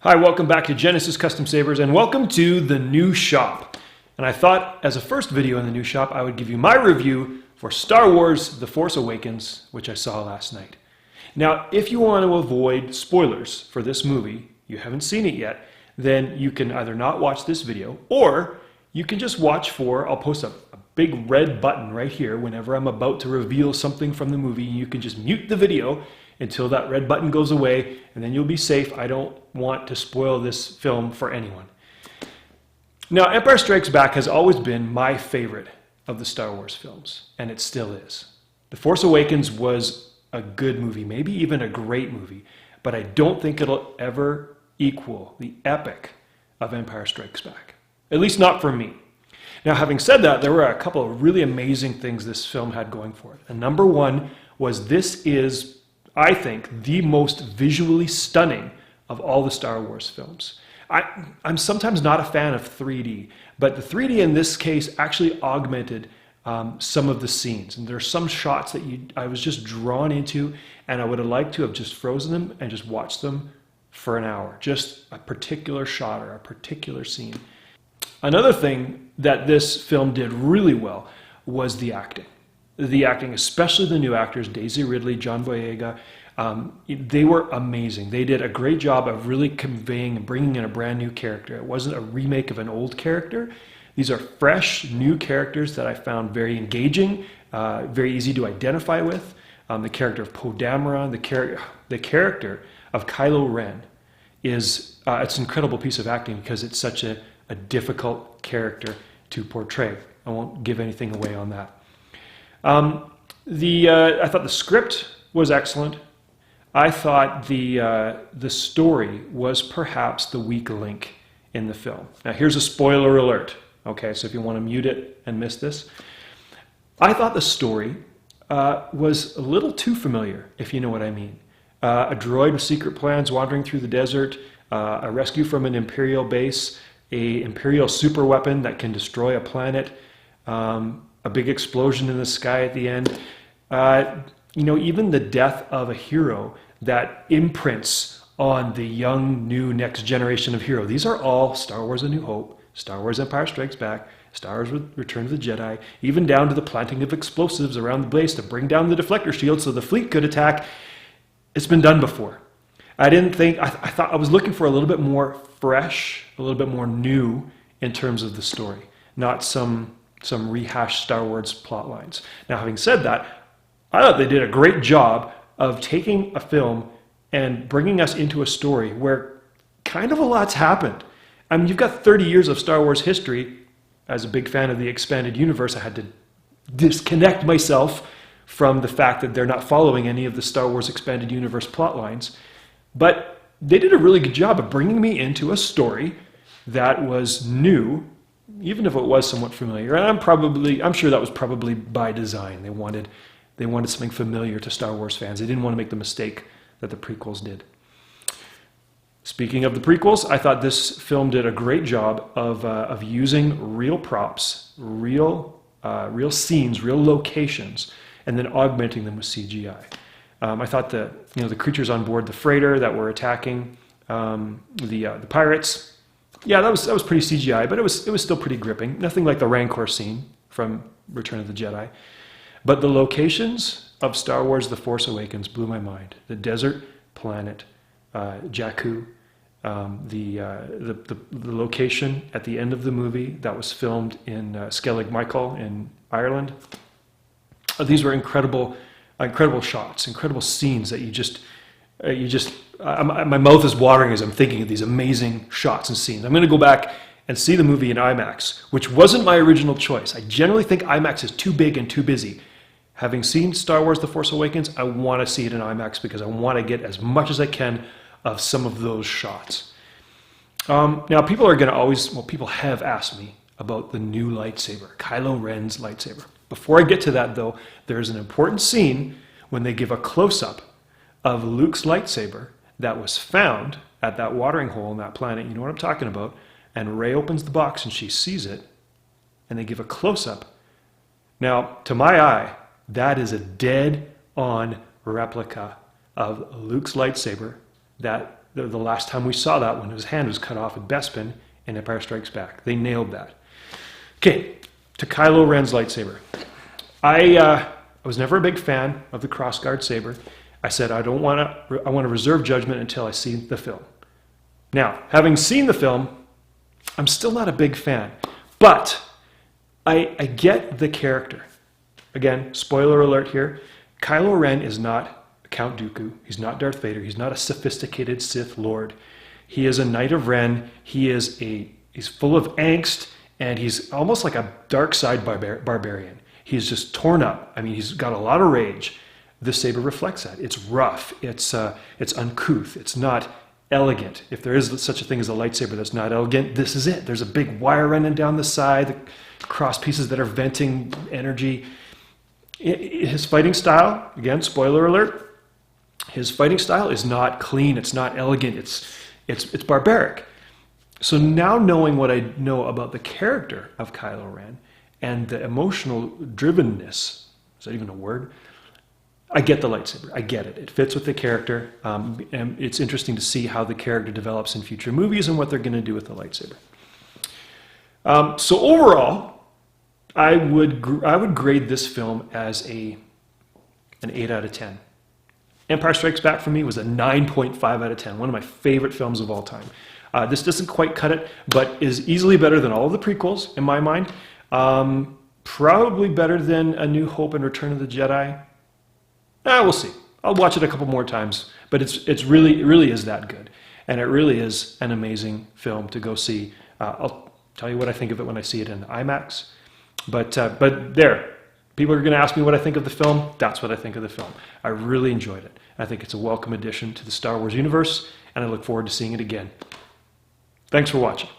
Hi, welcome back to Genesis Custom Sabers and welcome to the new shop. And I thought as a first video in the new shop, I would give you my review for Star Wars The Force Awakens, which I saw last night. Now, if you want to avoid spoilers for this movie, you haven't seen it yet, then you can either not watch this video or you can just watch I'll post a big red button right here whenever I'm about to reveal something from the movie. You can just mute the video until that red button goes away, and then you'll be safe. I don't want to spoil this film for anyone. Now, Empire Strikes Back has always been my favorite of the Star Wars films, and it still is. The Force Awakens was a good movie, maybe even a great movie, but I don't think it'll ever equal the epic of Empire Strikes Back, at least not for me. Now, having said that, there were a couple of really amazing things this film had going for it. And number one was this is, I think, the most visually stunning of all the Star Wars films. I'm sometimes not a fan of 3D, but the 3D in this case actually augmented some of the scenes. And there are some shots that I was just drawn into, and I would have liked to have just frozen them and just watched them for an hour. Just a particular shot or a particular scene. Another thing that this film did really well was the acting. The acting, especially the new actors, Daisy Ridley, John Boyega, they were amazing. They did a great job of really conveying and bringing in a brand new character. It wasn't a remake of an old character. These are fresh, new characters that I found very engaging, very easy to identify with. The character of Poe Dameron, the character of Kylo Ren is it's an incredible piece of acting because it's such a difficult character to portray. I won't give anything away on that. I thought the script was excellent. I thought the story was perhaps the weak link in the film. Now here's a spoiler alert. Okay, so if you want to mute it and miss this. I thought the story was a little too familiar, if you know what I mean. A droid with secret plans wandering through the desert, a rescue from an Imperial base, a Imperial super weapon that can destroy a planet, a big explosion in the sky at the end. Even the death of a hero that imprints on the young, new, next generation of hero. These are all Star Wars A New Hope, Star Wars Empire Strikes Back, Star Wars Return of the Jedi, even down to the planting of explosives around the base to bring down the deflector shield so the fleet could attack. It's been done before. I thought I was looking for a little bit more fresh, a little bit more new in terms of the story, not some rehashed Star Wars plot lines. Now, having said that, I thought they did a great job of taking a film and bringing us into a story where kind of a lot's happened. I mean, you've got 30 years of Star Wars history. As a big fan of the expanded universe, I had to disconnect myself from the fact that they're not following any of the Star Wars expanded universe plot lines. But they did a really good job of bringing me into a story that was new, even if it was somewhat familiar. And I'm sure that was probably by design. They wanted something familiar to Star Wars fans. They didn't want to make the mistake that the prequels did. Speaking of the prequels, I thought this film did a great job of using real props, real scenes, real locations, and then augmenting them with CGI. I thought the creatures on board the freighter that were attacking the pirates. Yeah, that was pretty CGI, but it was still pretty gripping. Nothing like the Rancor scene from Return of the Jedi. But the locations of Star Wars The Force Awakens blew my mind. The desert planet, Jakku, the location at the end of the movie that was filmed in Skellig Michael in Ireland. These were incredible shots, incredible scenes that my mouth is watering as I'm thinking of these amazing shots and scenes. I'm going to go back and see the movie in IMAX, which wasn't my original choice. I generally think IMAX is too big and too busy. Having seen Star Wars The Force Awakens, I want to see it in IMAX because I want to get as much as I can of some of those shots. Now, people have asked me about the new lightsaber, Kylo Ren's lightsaber. Before I get to that, though, there's an important scene when they give a close-up of Luke's lightsaber that was found at that watering hole on that planet. You know what I'm talking about. And Rey opens the box and she sees it, and they give a close-up. Now, to my eye, that is a dead-on replica of Luke's lightsaber that the last time we saw that when his hand was cut off at Bespin in Empire Strikes Back. They nailed that. Okay, to Kylo Ren's lightsaber. I was never a big fan of the crossguard saber. I said I want to reserve judgment until I see the film. Now, having seen the film, I'm still not a big fan, but I get the character. Again, spoiler alert here, Kylo Ren is not Count Dooku. He's not Darth Vader. He's not a sophisticated Sith Lord. He is a Knight of Ren. He's full of angst, and he's almost like a dark side barbarian. He's just torn up. I mean, he's got a lot of rage. The saber reflects that. It's rough. It's uncouth. It's not elegant. If there is such a thing as a lightsaber that's not elegant, this is it. There's a big wire running down the side, the cross pieces that are venting energy. His fighting style, again, spoiler alert, his fighting style is not clean. It's not elegant. It's barbaric. So now knowing what I know about the character of Kylo Ren and the emotional drivenness, is that even a word? I get the lightsaber. I get it. It fits with the character. And it's interesting to see how the character develops in future movies and what they're going to do with the lightsaber. So overall, I would grade this film as an 8 out of 10. Empire Strikes Back for me was a 9.5 out of 10. One of my favorite films of all time. This doesn't quite cut it, but is easily better than all of the prequels in my mind. Probably better than A New Hope and Return of the Jedi. We'll see. I'll watch it a couple more times, but it really is that good, and it really is an amazing film to go see. I'll tell you what I think of it when I see it in IMAX, but there, people are going to ask me what I think of the film. That's what I think of the film. I really enjoyed it. I think it's a welcome addition to the Star Wars universe, and I look forward to seeing it again. Thanks for watching.